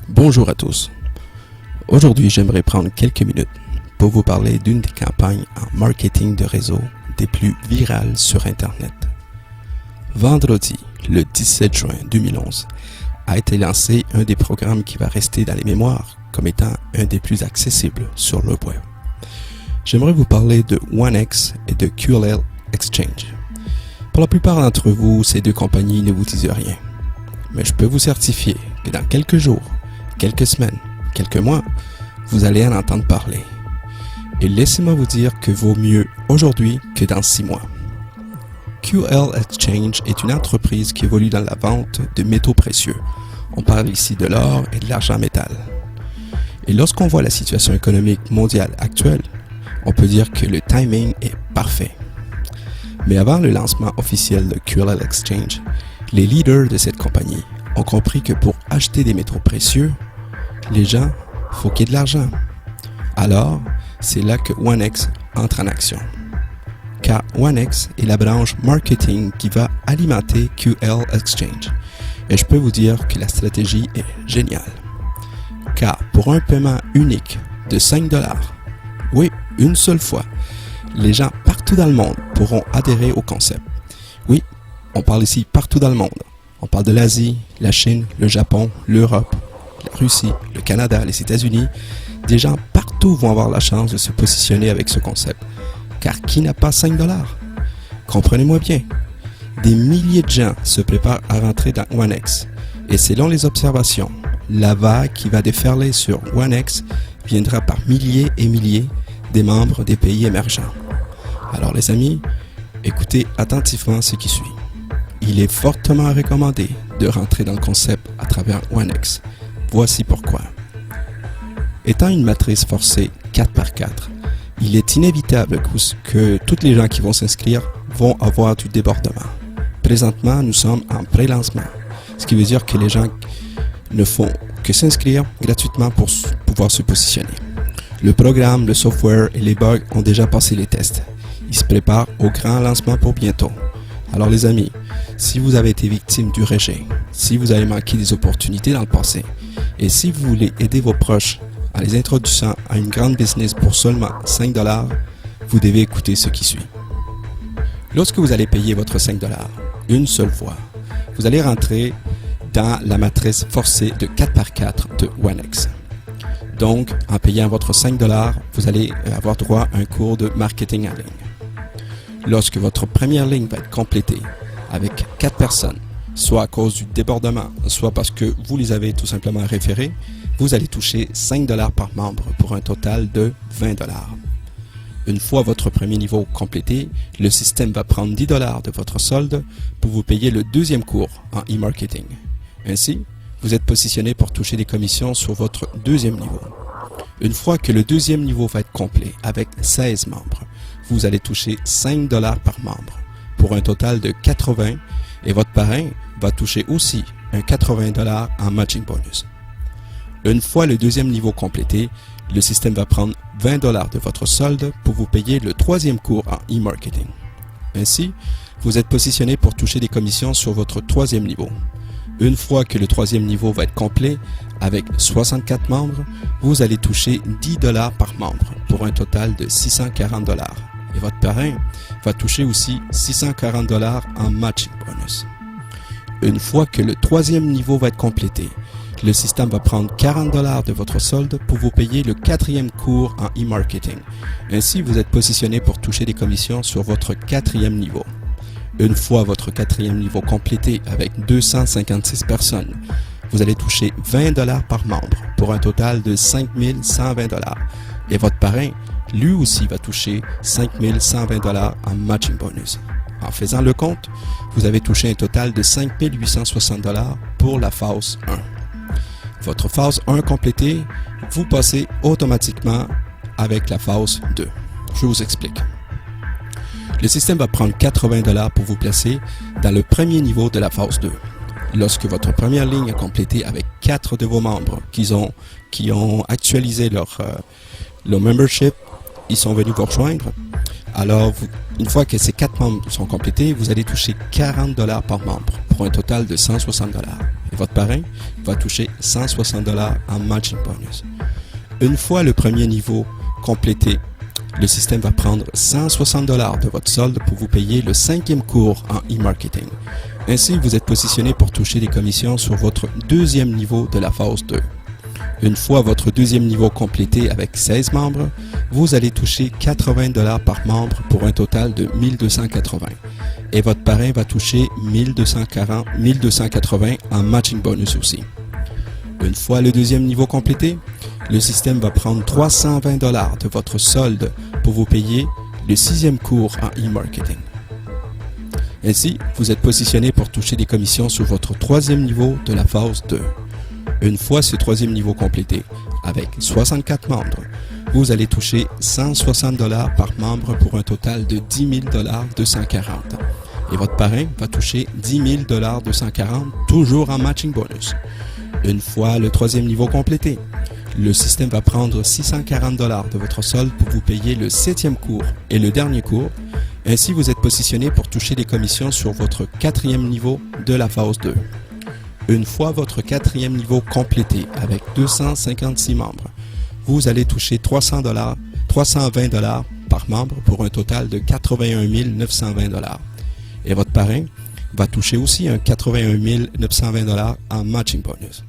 Bonjour à tous. Aujourd'hui, j'aimerais prendre quelques minutes pour vous parler d'une des campagnes en marketing de réseau des plus virales sur Internet. Vendredi, le 17 juin 2011, a été lancé un des programmes qui va rester dans les mémoires comme étant un des plus accessibles sur le web. J'aimerais vous parler de OneX et de QLL Exchange. Pour la plupart d'entre vous, ces deux compagnies ne vous disent rien. Mais je peux vous certifier que dans quelques jours, quelques semaines, quelques mois, vous allez en entendre parler. Et laissez-moi vous dire que vaut mieux aujourd'hui que dans 6 mois. QLL Exchange est une entreprise qui évolue dans la vente de métaux précieux. On parle ici de l'or et de l'argent métal. Et lorsqu'on voit la situation économique mondiale actuelle, on peut dire que le timing est parfait. Mais avant le lancement officiel de QLL Exchange, les leaders de cette compagnie ont compris que pour acheter des métaux précieux, les gens, faut qu'il y ait de l'argent. Alors, c'est là que OneX entre en action. Car OneX est la branche marketing qui va alimenter QLL Exchange. Et je peux vous dire que la stratégie est géniale. Car pour un paiement unique de 5$, oui, une seule fois, les gens partout dans le monde pourront adhérer au concept. Oui, on parle ici partout dans le monde. On parle de l'Asie, la Chine, le Japon, l'Europe, la Russie, le Canada, les États-Unis. Des gens partout vont avoir la chance de se positionner avec ce concept. Car qui n'a pas 5$? Comprenez-moi bien. Des milliers de gens se préparent à rentrer dans OneX. Et selon les observations, la vague qui va déferler sur OneX viendra par milliers et milliers des membres des pays émergents. Alors les amis, écoutez attentivement ce qui suit. Il est fortement recommandé de rentrer dans le concept à travers OneX. Voici pourquoi. Étant une matrice forcée 4x4, il est inévitable que tous les gens qui vont s'inscrire vont avoir du débordement. Présentement, nous sommes en pré-lancement, ce qui veut dire que les gens ne font que s'inscrire gratuitement pour pouvoir se positionner. Le programme, le software et les bugs ont déjà passé les tests. Ils se préparent au grand lancement pour bientôt. Alors les amis, si vous avez été victime du rejet, si vous avez manqué des opportunités dans le passé, et si vous voulez aider vos proches en les introduisant à une grande business pour seulement 5$, vous devez écouter ce qui suit. Lorsque vous allez payer votre 5$ une seule fois, vous allez rentrer dans la matrice forcée de 4x4 de OneX. Donc, en payant votre 5$, vous allez avoir droit à un cours de marketing en ligne. Lorsque votre première ligne va être complétée avec 4 personnes, soit à cause du débordement, soit parce que vous les avez tout simplement référés, vous allez toucher 5$ par membre pour un total de 20$. Une fois votre premier niveau complété, le système va prendre 10$ de votre solde pour vous payer le deuxième cours en e-marketing. Ainsi, vous êtes positionné pour toucher des commissions sur votre deuxième niveau. Une fois que le deuxième niveau va être complet avec 16 membres, vous allez toucher 5$ par membre pour un total de 80 et votre parrain va toucher aussi un 80$ en matching bonus. Une fois le deuxième niveau complété, le système va prendre 20$ de votre solde pour vous payer le troisième cours en e-marketing. Ainsi, vous êtes positionné pour toucher des commissions sur votre troisième niveau. Une fois que le troisième niveau va être complet, avec 64 membres, vous allez toucher 10$ par membre pour un total de 640$. Et votre parrain va toucher aussi 640$ en matching bonus. Une fois que le troisième niveau va être complété, le système va prendre 40$ de votre solde pour vous payer le quatrième cours en e-marketing. Ainsi, vous êtes positionné pour toucher des commissions sur votre quatrième niveau. Une fois votre quatrième niveau complété avec 256 personnes, vous allez toucher 20$ par membre pour un total de 5120$. Et votre parrain, lui aussi, va toucher 5120$ en matching bonus. En faisant le compte, vous avez touché un total de 5860$ pour la phase 1. Votre phase 1 complétée, vous passez automatiquement avec la phase 2. Je vous explique. Le système va prendre 80$ pour vous placer dans le premier niveau de la phase 2. Lorsque votre première ligne est complétée avec 4 de vos membres qui ont actualisé leur membership, ils sont venus vous rejoindre. Alors, une fois que ces 4 membres sont complétés, vous allez toucher 40$ par membre pour un total de 160$. et votre parrain va toucher 160 $ en matching bonus. Une fois le premier niveau complété, le système va prendre 160 $ de votre solde pour vous payer le 5e cours en e-marketing. Ainsi, vous êtes positionné pour toucher des commissions sur votre deuxième niveau de la phase 2. Une fois votre deuxième niveau complété avec 16 membres, vous allez toucher 80 $ par membre pour un total de 1280. Et votre parrain va toucher 1280 en matching bonus aussi. Une fois le deuxième niveau complété, le système va prendre 320 $ de votre solde pour vous payer le 6e cours en e-marketing. Ainsi, vous êtes positionné pour toucher des commissions sur votre troisième niveau de la phase 2. Une fois ce troisième niveau complété, avec 64 membres, vous allez toucher 160 $ par membre pour un total de 10 240. Et votre parrain va toucher 10 240, toujours en matching bonus. Une fois le troisième niveau complété, le système va prendre 640 $ de votre solde pour vous payer le 7e cours et le dernier cours. Ainsi, vous êtes positionné pour toucher des commissions sur votre 4e niveau de la phase 2. Une fois votre 4e niveau complété avec 256 membres, vous allez toucher 320 $ par membre pour un total de 81 920 $. Et votre parrain va toucher aussi un 81 920 $ en matching bonus.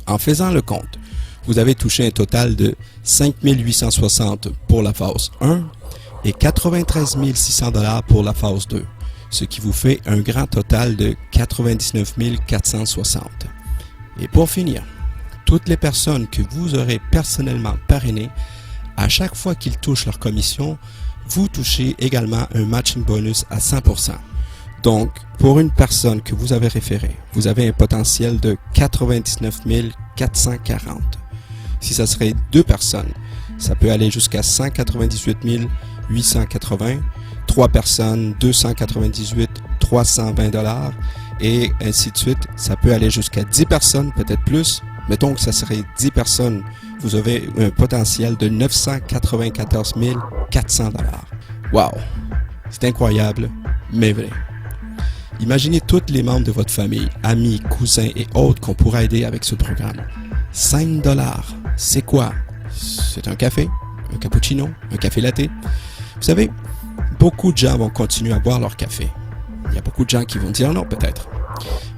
En faisant le compte, vous avez touché un total de 5 860 pour la phase 1 et 93 600 $ pour la phase 2, ce qui vous fait un grand total de 99 460. Et pour finir, toutes les personnes que vous aurez personnellement parrainées, à chaque fois qu'ils touchent leur commission, vous touchez également un matching bonus à 100%. Donc, pour une personne que vous avez référée, vous avez un potentiel de 99 440. Si ça serait 2 personnes, ça peut aller jusqu'à 198 880. 3 personnes, 298, 320 $, et ainsi de suite. Ça peut aller jusqu'à 10 personnes, peut-être plus. Mettons que ça serait 10 personnes, vous avez un potentiel de 994 400 $. Wow! C'est incroyable, mais vrai. Imaginez tous les membres de votre famille, amis, cousins et autres qu'on pourra aider avec ce programme. 5 $, c'est quoi? C'est un café, un cappuccino, un café latte. Vous savez, beaucoup de gens vont continuer à boire leur café. Il y a beaucoup de gens qui vont dire non, peut-être.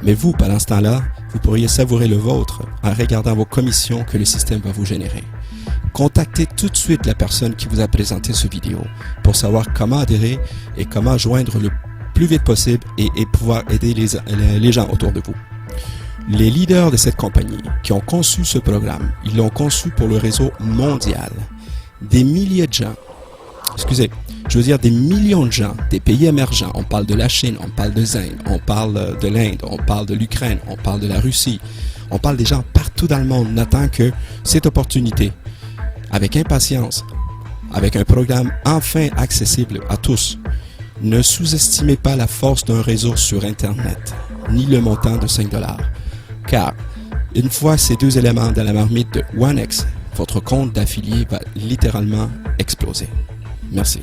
Mais vous, pendant ce temps-là, vous pourriez savourer le vôtre en regardant vos commissions que le système va vous générer. Contactez tout de suite la personne qui vous a présenté cette vidéo pour savoir comment adhérer et comment joindre le plus vite possible et pouvoir aider les gens autour de vous. Les leaders de cette compagnie qui ont conçu ce programme, ils l'ont conçu pour le réseau mondial. Des milliers de gens, des millions de gens, des pays émergents, on parle de la Chine, on parle de l'Inde, on parle de l'Inde, on parle de l'Ukraine, on parle de la Russie, on parle des gens partout dans le monde n'attendent que cette opportunité, avec impatience, avec un programme enfin accessible à tous. Ne sous-estimez pas la force d'un réseau sur Internet, ni le montant de 5 $. Car, une fois ces deux éléments dans la marmite de OneX, votre compte d'affilié va littéralement exploser. Merci.